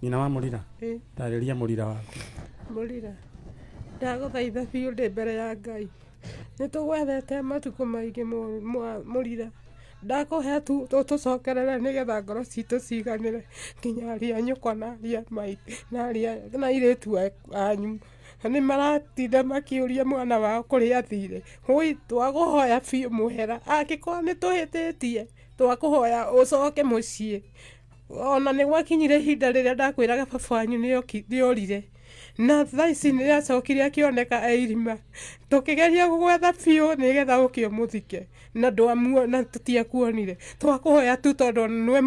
Nyina wa Mũrira tarĩria Mũrira waku. Mũrira ndagũthaitha biũ ndĩ mbere ya Ngai nĩtũgwethete matukũ maingĩ Mũrira ndakũhe tu tũcokerere nĩgetha ngoro citũ ciganĩre nginya aria nyũkwa na aria maitũ na airĩtu anyu nĩ maratinda makĩũria mwana wao kũrĩa athire. Twakũhoya biũ mũhera angĩkorwo nĩ tũhĩtĩtie twakũhoya ũcoke mũciĩ. Ona nĩ gwakinyire ihinda rĩrĩa ndakwĩraga baba wanyu nĩorire na thaa ici nĩ acokire akĩoneka irima tũkĩgeria gũgwetha biũ nĩgetha ũkĩo mũthike na ndwamuona tũtiakuonire. Twakũhoya tu tondũ nĩwe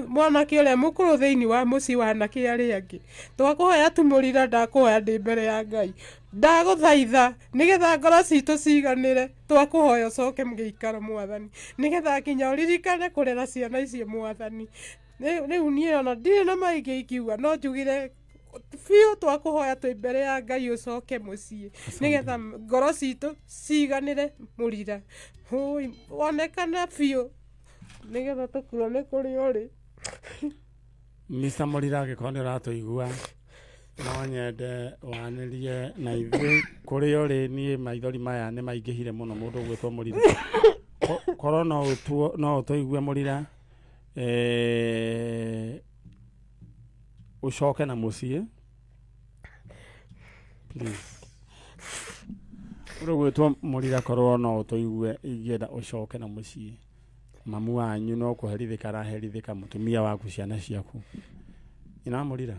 mwanake ũrĩa mũkũrũ thĩinĩ wa mũciĩ wa anake arĩa angĩ. Twakũhoya tu Mũrira ndakũhoya ndĩ mbere ya Ngai ndagũthaitha nĩgetha ngoro citũ ciganĩre. Twakũhoya ũcoke mũgĩikaro Mwathani nĩgetha nginya ũririkane kũrera ciana icio Mwathani. Rĩu niĩ ona ndirĩ na maingĩ ikiuga no njugire biũ twakũhoya twĩ mbere ya Ngai ũcoke mũciĩ nĩgetha ngoro citũ ciganĩre Mũrira. Wonekana biũ nĩgetha tũkuone kũrĩa ũrĩ. Mr. Mũrira angĩkorwo nĩ ũratũigua no nyende wanĩrie na ithuĩ kũrĩa ũrĩ. Niĩ maithori maya nĩ maingĩhire mũno mũndũ gwĩtwo Mũrira. Korwo no ũtũigue Mũrira ucoke na muciĩ please. Gwĩtwo Mũrira korwo no ũtũigue ingĩenda ucoke na muciĩ. Mamu wanyu no kũherithĩka araherithĩka mũtumia waku ciana ciaku. Ina Mũrira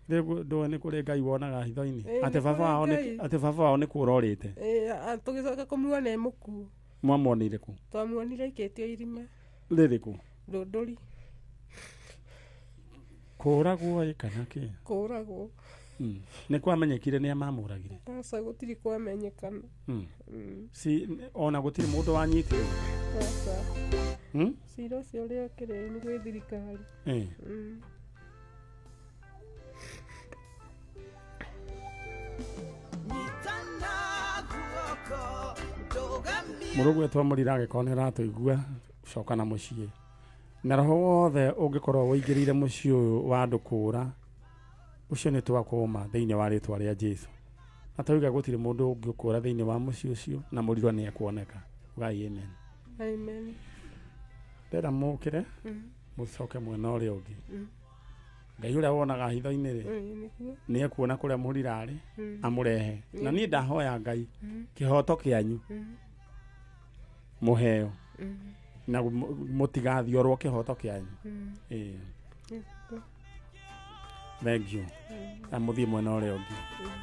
ndũĩ nĩ kũrĩ Ngai wonaga hitho-inĩ atĩ baba wao nĩ kũra orĩte. Tũgĩcoka kũmuona e mũkuũ. Mwamuonire kũ? Twamuonire aikĩtio irima. Rĩrĩkũ? Ndũndũri. Kũragwo kana kĩ? Kũragwo. Nĩ kwamenyekire nĩ amamũragire? Aca gũtirĩ kwamenyekana. Si ona gũtirĩ mũndũ wanyitirwo? Aca. Cira ũcio ũrĩa ũkĩrĩ nĩ gwĩ thirikari. Mũrũgwĩtwo Mũrira angĩkorwo nĩ ũratũigua coka na mũciĩ. Na roho wothe ũngĩkorwo wũingĩrĩire mũciĩ ũyũ wa andũ kũũra ũcio nĩ twakũũma thĩinĩ wa rĩtwa rĩa Jesũ. Na tauga gũtirĩ mũndũ ũngĩkũũra thĩinĩ wa mũciĩ ũcio na Mũrira nĩ ekuoneka. Ugai amen. Amen. Ndĩra mũkĩre mũcoke mwena ũrĩa ũngĩ. Ngai ũrĩa wonaga hitho-inĩ rĩ nĩ ekuona kũrĩa Mũrira arĩ amũrehe. Na niĩ ndahoya Ngai kĩhoto kĩanyu mũheo na mũtigathiorwo kĩhoto kĩanyu. Thank you. Amũthiĩ mwena ũrĩa ũngĩ.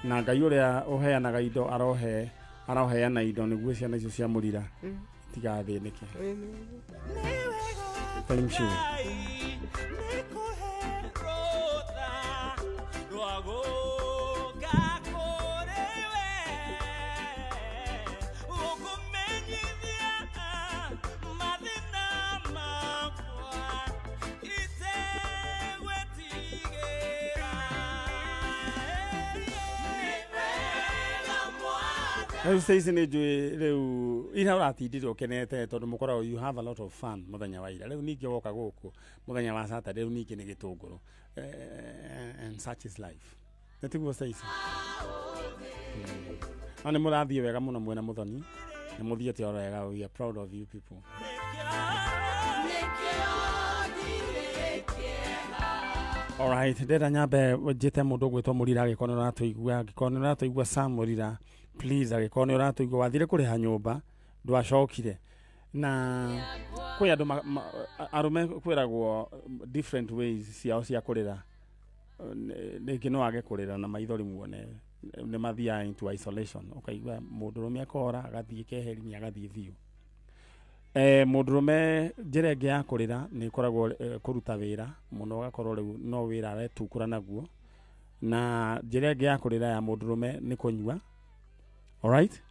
Na Ngai ũrĩa ũheanaga indo aroheana indo nĩguo ciana icio cia Mũrira itigathĩnĩke. Thank you. Sasa nĩ njũĩ rĩu ira ũratindire ũkenete tondũ mũkoragwo you have a lot of fun mũthenya wa ira. Rĩu ningĩ woka gũkũ mũthenya wa Saturday rĩu ningĩ nĩ gĩtũngũrũ. And such is life. Nĩtiguo Sasa. Nĩ mũrathiĩ wega mũno mwena Mũthoni. Nĩ mũthiĩte o wega. We are proud of you people. Alright, ndĩra nyambe njĩte mũndũ gwĩtwo Mũrira angĩkorwo nĩ ũratũigua Sam Mũrira. Please agĩkorwo nĩ ũratũigua wathire kũrĩha nyũmba ndwacokire. Na kwĩ andũ arũme kwĩragwo different ways ciao cia kũrĩra. Ningĩ no age kũrĩra na maithori muone nĩ mathiaga into isolation. Ũkaigua mũndũrũme akora agathiĩ keheri-inĩ agathiĩ biũ. Mũndũrũme njĩra ĩngĩ ya kũrĩra nĩ ĩkoragwo kũruta wĩra mũno ũgakorwo rĩu no wĩra aretukũra naguo. Na njĩra ĩngĩ ya kũrĩra ya mũndũrũme nĩ kũnyua. Alright?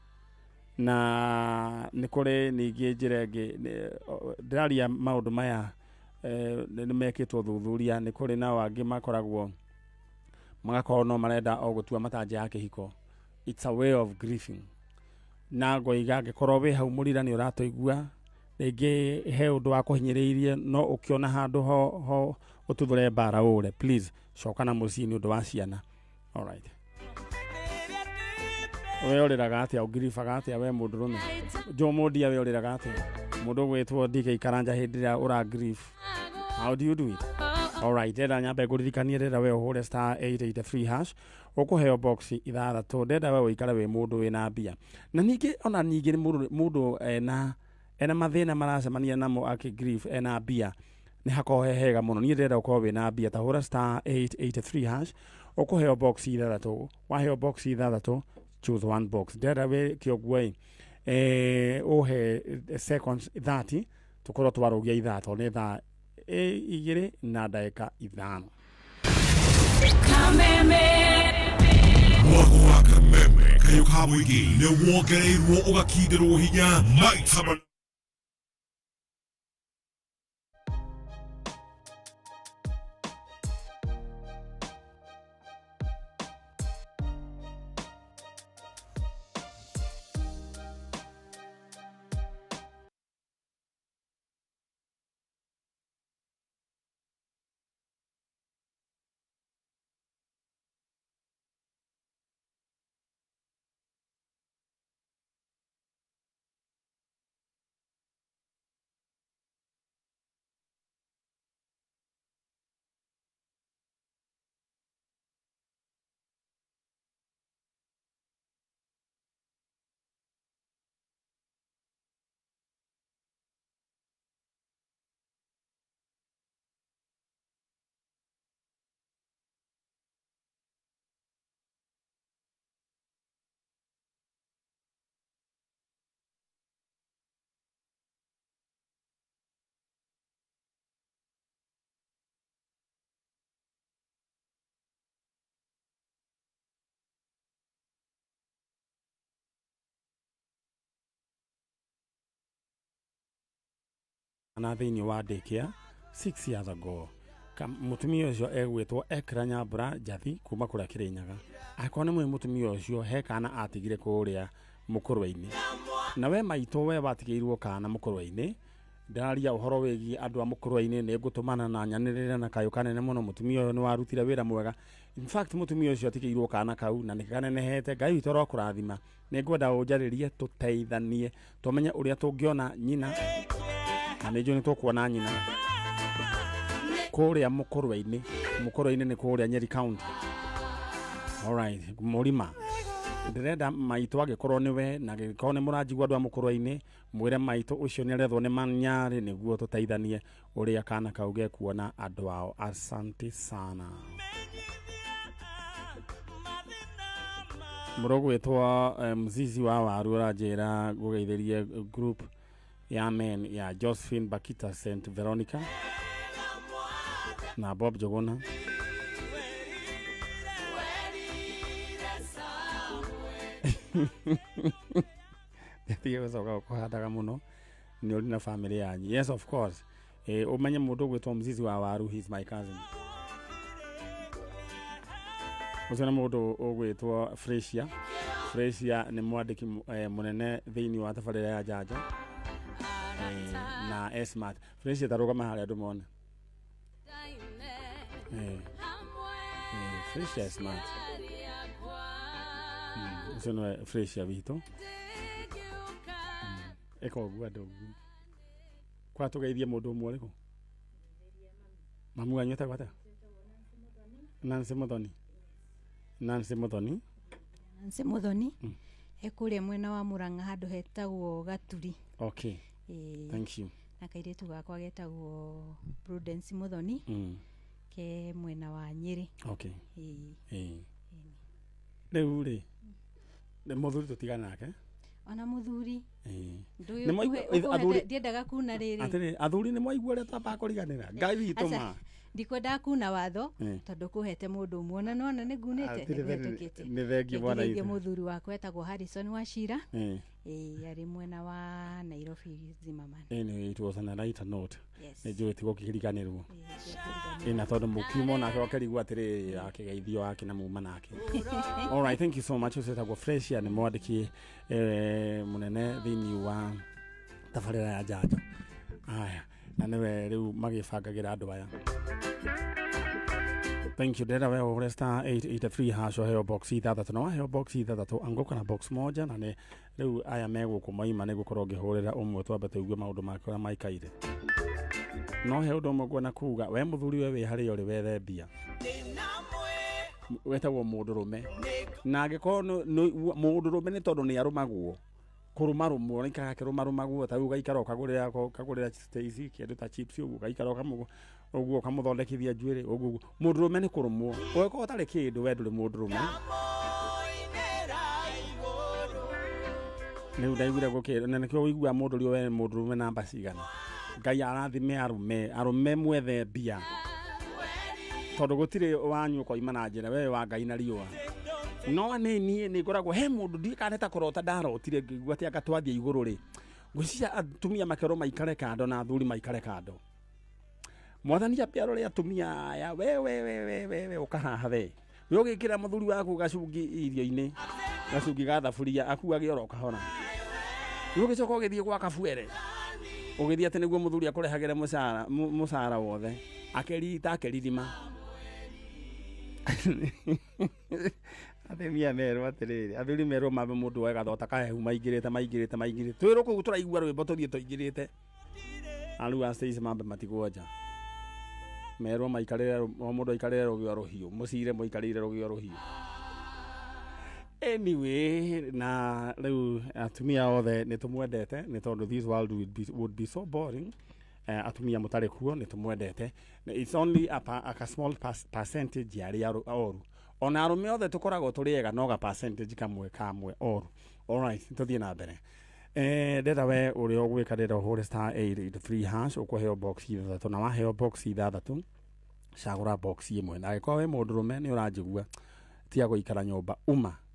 Na nĩ kũrĩ ningĩ njĩra ĩngĩ ndĩraria maũndũ maya nĩ mekĩtwo ũthuthuria. Nĩ kũrĩ nao angĩ makoragwo magakorwo no marenda o gũtua matanja ya kĩhiko. It's a way of grieving. Na ngoiga angĩkorwo wĩ hau Mũrira nĩ ũratũigua rĩngĩ he ũndũ wa kũhinyĩrĩirie no ũkĩona handũ ho ututhure bara ure please coka na mucii ni undu wa ciana. All right. We uriraga atia ungiribaga atia we mundurume jo mundia we uriraga atia mundu gwitwo DK Karanja hindi ria ura grief. How do you do it? All right, ndenda nyambe nguririkanie ndenda we uhure star 883 hash ukuheo box ithathatũ ndenda we uikare we mundu wina mbia na ningi ona ningi mundu ena mathina maracemania namo aki grief ena mbia ni hakohe hega muno ni ndenda ukorwo wina mbia ta hura star 883 hash ukuheo box ithathatũ waheo box ithathatũ choose one box ndenda we kioguo uhe seconds 30 tukorwo twarugia ithatũ ni thaa igiri na ndagika ithano. Mwago wa Kameme kayo ka mwigi ne wongereirwo ugakindirwo hinya maita na thiini wa daycare 6 years ago mutumia ucio egwitwo Ekra Nyambura Njathi kuma kuria Kirinyaga akorwo ni mutumia ucio he kana atigire kuria mukurwa-ini na we maito we watigiirwo kana mukurwa-ini ndaria uhoro wegi andu a mukurwa-ini ni ngutumana na nyanirire na kayo kanene muno mutumia uyu ni warutire wira mwega in fact mutumia ucio atigiirwo kana kau na nikanenehete Ngai witũ ro kurathima ni ngwenda unjaririe tuteithanie tumenye uria tungiona nyina na nĩnjũ nĩ tũkuona nyina kũrĩa mũkũrwa-inĩ nĩ kũrĩa Nyeri County. Alright, mũrima ndĩrenda maitũ angĩkorwo nĩwe na angĩkorwo nĩ mũranjigua andũ a mũkũrwa-inĩ mwĩre maitũ ũcio nĩ arethwo nĩ Manyarĩ nĩguo tũteithanie ũrĩa kana kau gekuona andũ ao. Asante sana. Mũrũgwĩtwo Mzizi wa Waru ũranjĩra gũgeithĩrie group ya men ya Josephine Bakita St. Veronica na Bob Jogona ndiye wezoga kuhadaga muno ni uri na family yanyu. Yes, of course. Umenye mundu gwitwo Mzizi wa Waru, he's my cousin. Usana mundu ugwitwo Freshia ni mwandiki munene thiini wa tabarira ya Jaja na Smart. Freshia tarugama hari andu mona Freshia Smart. Usana Freshia wito eko guado kwa tugeithie mundu umwe riko mamu anyu ta kwata Nancy Muthoni ekuria mwena wa Murang'a handu hetagwo Gaturi. Okay. Thank you. Na kairetu gakwa getagwo Prudence Muthoni ke mwena wa Nyeri. Okay. Riu ri ni muthuri tutigana nake ona muthuri ndiendaga kuna riri atiri athuri ni mwaigua ria tamba kuriganira Ngai witũ ma ndikwenda kuna watho tondu kuhete mundu umwe na ni ngunite ni thengi bwana ithe muthuri wakwa etagwo Harrison Wachira ari mwena wa Nairobi Zimmerman. It was an right note. Ni njui tigo kiriganirwo ina tondu mukiumo na akerigwo atiri akigeithio ake na muma nake. All right, thank you so much. Usetagwo Freshia ni mwandiki munene thiini wa tabarira ya Jaja. Aya na niwe riu magibangagira andu aya Thank you ndera we ore star 883 hash o heo box ithathatũ no heo box ithathatũ anguka na box moja na ne riu aya megũkũ maima nĩ gũkorwo ngĩhũrĩra ũmwe twambe tũigue maũndũ make ũrĩa maikaire no he ũndũ ũmwe ngwenda kuga we mũthuri we wĩ harĩa ũrĩ wethe mbia wetagwo mũndũrũme na angĩkorwo mũndũrũme nĩ tondũ nĩ arũmagwo kũrũmarũmwo nĩikaga kĩrũmarũmagwo ta rĩu gaikara ũkagũrĩra Stacy kĩndũ ta chips ũguo gaikara ũguo ũkamũthondekithia njuĩrĩ ũguo mũndũrũme nĩ kũrũmwo ũngĩkorwo ũtarĩ kĩndũ we ndũrĩ mũndũrũme rĩu ndaiguire gũkĩrwo na nĩkĩo ũiguaga mũndũ ũrĩa we mũndũrũme namba cigana Ngai arathime arũme mwethe mbia tondũ gũtirĩ wanyu ũkoima na njĩra we wa Ngai na riũa no niĩ nĩ ngoragwo he mũndũ ndikaneta kũrota ndarotire ngĩigua atĩ anga twathiĩ igũrũ rĩ ngwĩciria atumia makerwo maikare kando na athuri maikare kando mwathani apiaro rĩ atumia aya we ũkahaha we ũgĩkĩra mũthuri waku gacungi irio-inĩ gacungi ga thaburia akuage oro kahora ũgĩcoka ũgĩthiĩ gwa kabuere ũgĩthiĩ atĩ nĩguo mũthuri akũrehagĩre mũcara wothe akeririma athemia merwo atĩrĩrĩ athuri merwo mambe mũndũ wega thota kahehu maingĩrĩte twĩrwo kũu tũraigua rwĩmbo tũthiĩ tũingĩrĩte aru a Stacy mambe matigwo nja merwo maikarĩre o mũndũ aikarĩre rũgĩo rũhiũ mũcire mũikarĩire rũgĩo rũhiũ anyway na rĩu atumia othe nĩ tũmwendete nĩ tondũ this world would be so boring atumia mũtarĩ kuo nĩ tũmwendete it's only a small percentage ya arĩa oru ona arũme othe tũkoragwo tũrĩ ega no ga percentage kamwe oru alright tũthiĩ na mbere ndenda we ũrĩa ũgwĩka ndenda ũhũre star 883 hash ũkũheo box ithathatũ na waheo box ithathatũ cagũra box ĩmwe na angĩkorwo we mũndũrũme nĩ ũranjigua tiga gũikara nyũmba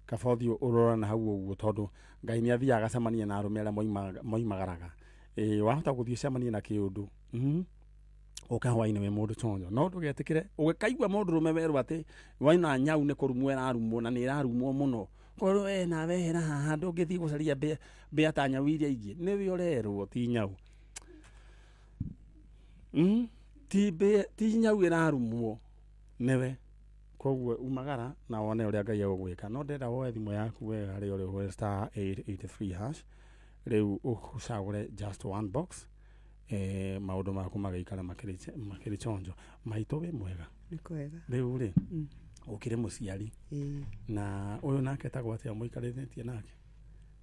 kaba ũthiĩ ũrora na hau ũguo tondũ Ngai nĩ athiaga agacemania na arũme arĩa moimagaraga wahota gũthiĩ cemania na kĩũndũ ũkahwainĩ we mũndũ chonjo no ndũgetĩkĩre ũgĩkaigua mũndũrũme werwo atĩ waina nyau nĩ kũrumwo ĩrarumwo na nĩ ĩrarumwo mũno korwo we nawe hera haha ndũngĩthiĩ gũcaria mbĩa ta nyau iria ingĩ nĩwe ũrerwo ti nyau ti nyau ĩrarumwo nĩwe koguo umagara na wone ũrĩa Ngai egũgwĩka no ndenda woe thimũ yaku wega harĩa ũrĩ ũhũre star 883 hash rĩu ũcagũre just one box maũndũ maku magaikara makĩrĩ chonjo maitũ wĩ mwega nĩ kwega rĩu rĩ ũkĩrĩ mũciari na ũyũ nake tagwo atĩa mũikarĩtie nake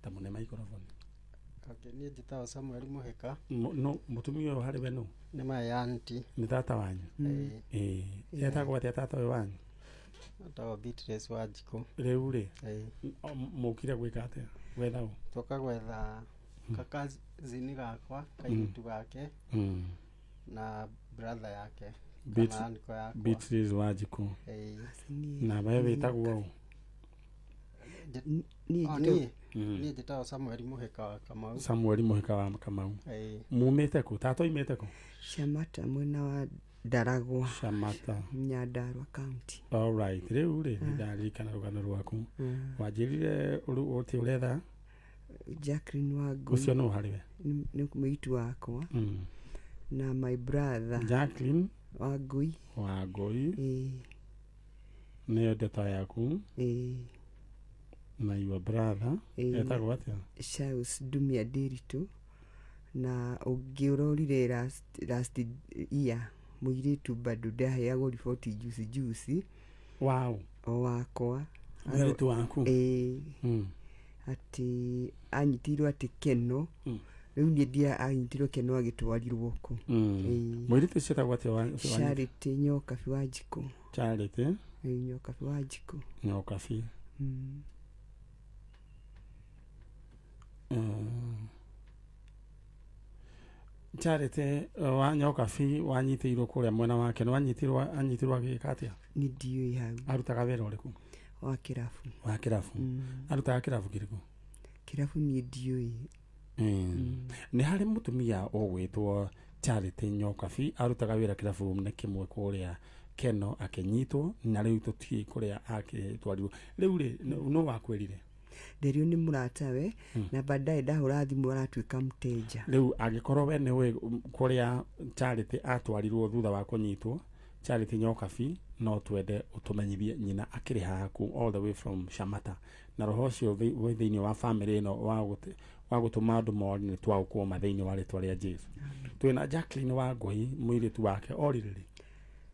ta mũne microphone niĩ njĩtagwo Samuel Mũhĩka no mũtumia ũyũ harĩ we nũ nĩ my aunty nĩ tata wanyu etagwo atĩa tata ũyũ wanyu etagwo Beatrice Wanjikũ rĩu rĩ mũkire gwĩka atĩa gwetha ũ tũka gwetha kakazini gakwa kairitu gake na brother yake Beatrice Wanjikũ na we wĩtagwo niĩ njĩtagwo Samuel Mũhĩka wa Kamau mumĩte kũ tata oimĩte kũ Shamata mwena wa Ndaragwa Shamata Nyandarua county alright rĩu rĩ nĩndaririkana rũgano rwaku wanjĩrire ũtĩ ũretha Jacqueline Wangui ũcio nũ harĩ we nĩ mũitu wakwa na my brother Jacqueline Wangui nĩyo ndeta yaku na your brother etagwo atĩa Charles Dumia Ndiritu na ũngĩ ũrorire last year mũirĩtu bado ndaheagwo riboti juici wow o wakwa mũirĩtu waku atĩ anyitirwo atĩ Keno rĩu niĩ ndia anyitirwo Keno agĩtwarirwo kũ mũirĩtu ũcio etagwo atĩa Charity Nyokabi Wanjikũ Charity Nyokabi Wanjikũ Nyokabi Charity wa Nyokabi wanyitĩirwo kũrĩa mwena wake nĩwanyitirwo agĩka atĩa nĩ ndiũĩ hau arutaga wĩra ũrĩkũ wa kĩrabu arutaga kĩrabu kĩrĩkũ kĩrabu niĩ ndiũĩ nĩ harĩ mũtumia ũgwĩtwo Charity Nyokabi arutaga wĩra kĩrabu nĩ kĩmwe kũrĩa Keno akĩnyitwo na rĩu tũtiĩ kũrĩa akĩtwarirwo rĩu rĩ nũ wakwĩrire nderio nĩ mũratawe na baadaye ndahũra thimũ aratuĩka mteja rĩu angĩkorwo we nĩwe kũrĩa Charity atwarirwo thutha wa kũnyitwo Charity Nyokabi no twende utumenyithie nyina akiri haku all the way from Shamata na roho cio thiini wa family no wa gutuma andu mori ni twaukuma thiini wa ritwa ria Jesu. Twina Jacqueline Wangui mwiritu wake oririri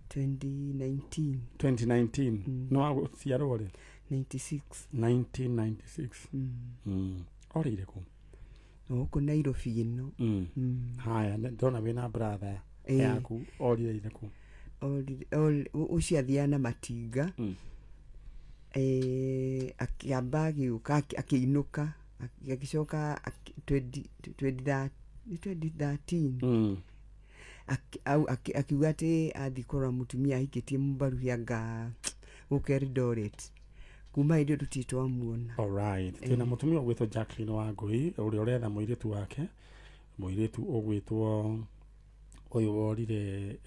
2019 no aguciarwo ri 1996 orire ku oku Nairobi ino haya ndona wina brother yaku orire ku uciathia na matinga akiamba agiuka akiinuka akicoka 2013 akiuga ati athikora mutumia ahikitie mbaru yanga Eldoret kuma hĩndĩ tutitwamuona. Alright, twina mutumia ugwitwo Jacqueline Wangui uria uretha muiritu wake, muiritu ugwitwo uyu worire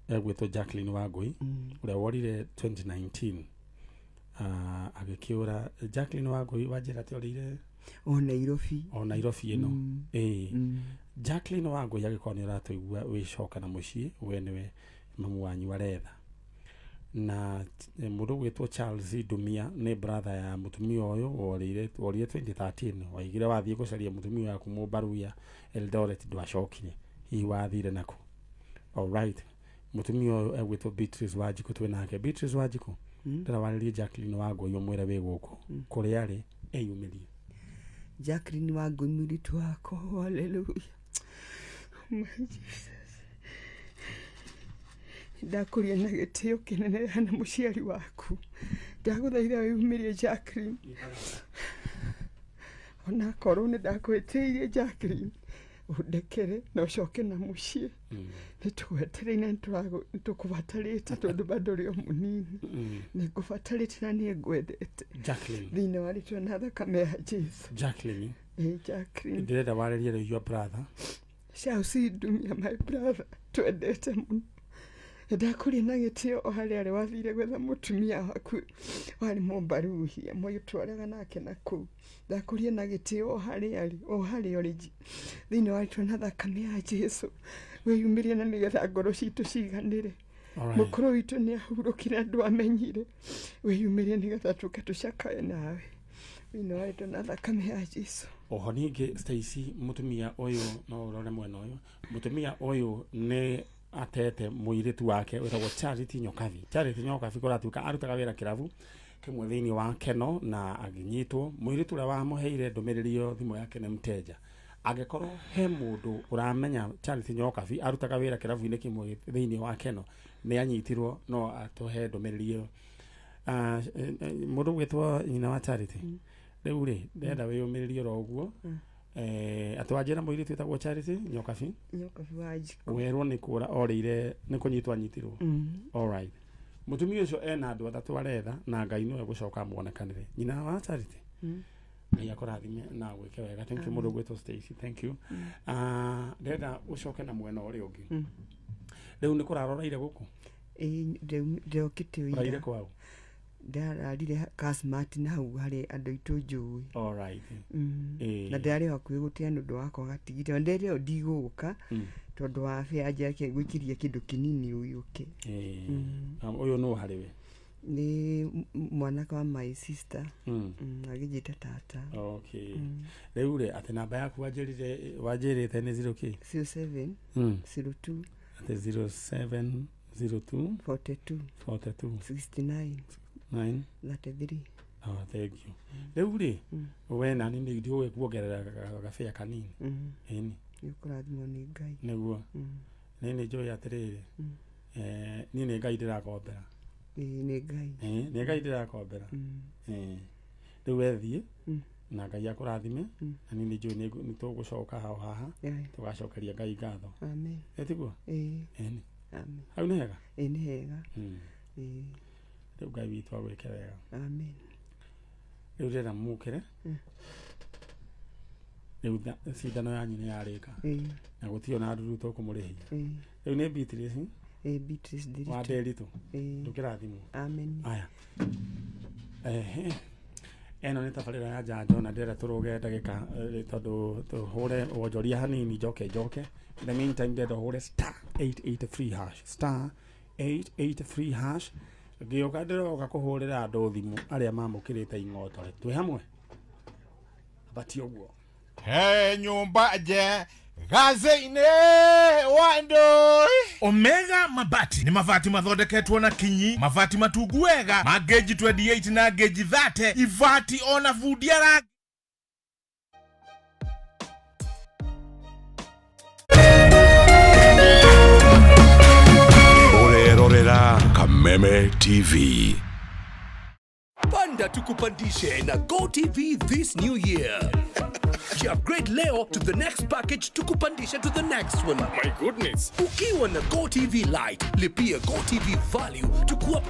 egwitwo Jacqueline Wangui uria worire 2019 agikiura. Jacqueline Wangui wajira tiorire o Nairobi ino Jacqueline Wangui agikorwo ni uratuigua wicoka na mucii we niwe mamu wanyu aretha na mundu gwitwo Charles Dumia ni brother ya mutumia uyu worire 2013 waigire wathie gucaria mutumia yaku mumbaruya Eldoret ndwacokire hi wathire naku. Alright, mutumia uyu egwitwo Beatrice Wanjiku twinake. Beatrice Wanjiku ndarawaririe Jacqueline Wangui umwira wi guku kuri ari eyumirie. Jacqueline Wangui mwiritu wako, hallelujah. My Jesus. Ndakuria na gitio kinene hana muciari waku. Ndaguthaitha wiyumirie Jacqueline. Ona korwo ni ndakwitiirie Jacqueline udekere na ucoke na mucii nitugwetereire nitukubatarite tondu bado ri munini nikubatarite na ni ngwendete Jacqueline thina wa ritwa na thakame ya Jesu. Jacqueline Jacqueline ndirenda waririe your brother Charles Dumia my brother twendete muno. Ndakuria na gitio o hari ari wathire gwetha mutumia waku wari mumbaruhia muyitwaraga nake naku. Ndakuria na gitio o hari ori thini wa ritwa na thakame ya Jesu wiyumirie na nigetha ngoro citu ciganire. Mukuru witu ni ahurukire andu amenyire wiyumirie nigetha tuke tucakae nawe thini wa ritwa na thakame ya Jesu. Oho ningi Stacy mutumia uyu no urore mwena uyu mutumia uyu ni atete muiritu wake wetagwo Charity Nyokabi. Charity Nyokabi kuratuka arutaga wira kiravu kimwe thiini wa Keno na aginyitwo muiritu ria wamuheire ndumiririo thimu yake ni mteja. Agikorwo he mundu uramenya Charity Nyokabi arutaga wira kiravu-ini kimwe thiini wa Keno ni anyitirwo no atohe ndumiririo. Mundu gwitwo nyina wa Charity riu ri ndenda wiyumiririo ro uguo atwajira muiritu wetagwo Charity Nyokabi Wanjiku werwo ni kura orire ni kunyitwa nyitirwo. Alright, mutumia ucio ena andu athatu aretha na Ngai no egucoka muonekanire. Nyina wa Charity Ngai akurathime na gwike wega. Thank you mundu gwitwo Stacy, thank you. Ndenda ucoke na mwena uri ungi riu ni kuraroraire guku ndokite raire wira kwao ndararire Kasmati na hau hari andu itu njui. Alright, na ndari hakuhi gutia nundu wako gatigite ndere ndiguka tondu wa afya yake gwikiria kindu kinini uyuke. Uyu no hariwe ni mwana kwa my sister agijita tata. Okay, riu ri ati namba yaku wajirite ni 0k 07 02 ati 0702 42 69 9 33. Thank you. Riu ri we na ni ndio we kuongerera gafia kanini eni nikurathimo ni Ngai niguo nini joy atiriri ni Ngai ndirakombera ni Ngai ni Ngai ndirakombera riu wethie na Ngai akurathime na nini joy ni tugucoka haha tugacokeria Ngai ngatho. Amen. Etiguo Eni amen. Hau ni hega ni hega riu Ngai witu agwike wega. Amen. Riu ndĩrenda mũkĩre riu cindano yanyu nĩ yarĩka na gũtirĩ ona nduru tũkũmũrĩhia. Riu nĩ Beatrice Beatrice Ndiritu wa Nderitu ndũkĩrathimwo. Amen. Aya eno nä tabarä ya njanjo na ndä tå ndagä tondå tå hå re wonjoria hanini njoke in the meantime ndenda hå re star 883 hash star 883 hash ngä å ka ndä roka kå hå rä ra andå thimå arä a mamå kä rä te ing'otore twä hamwe abati å guo He nyumba je gaze-inĩ wandu. Omega mabati ni mabati mathondeketwo na kinyi, mabati matungu wega ma geji 28 na geji 30, ivati ona vudia rangi. Orerorera Kameme TV. Panda tukupandishe na GoTV this new year. Upgrade leo to the next package tukupandisha to the next one. My goodness. Ukiwa na GoTV Lite, lipia GoTV Value to upgrade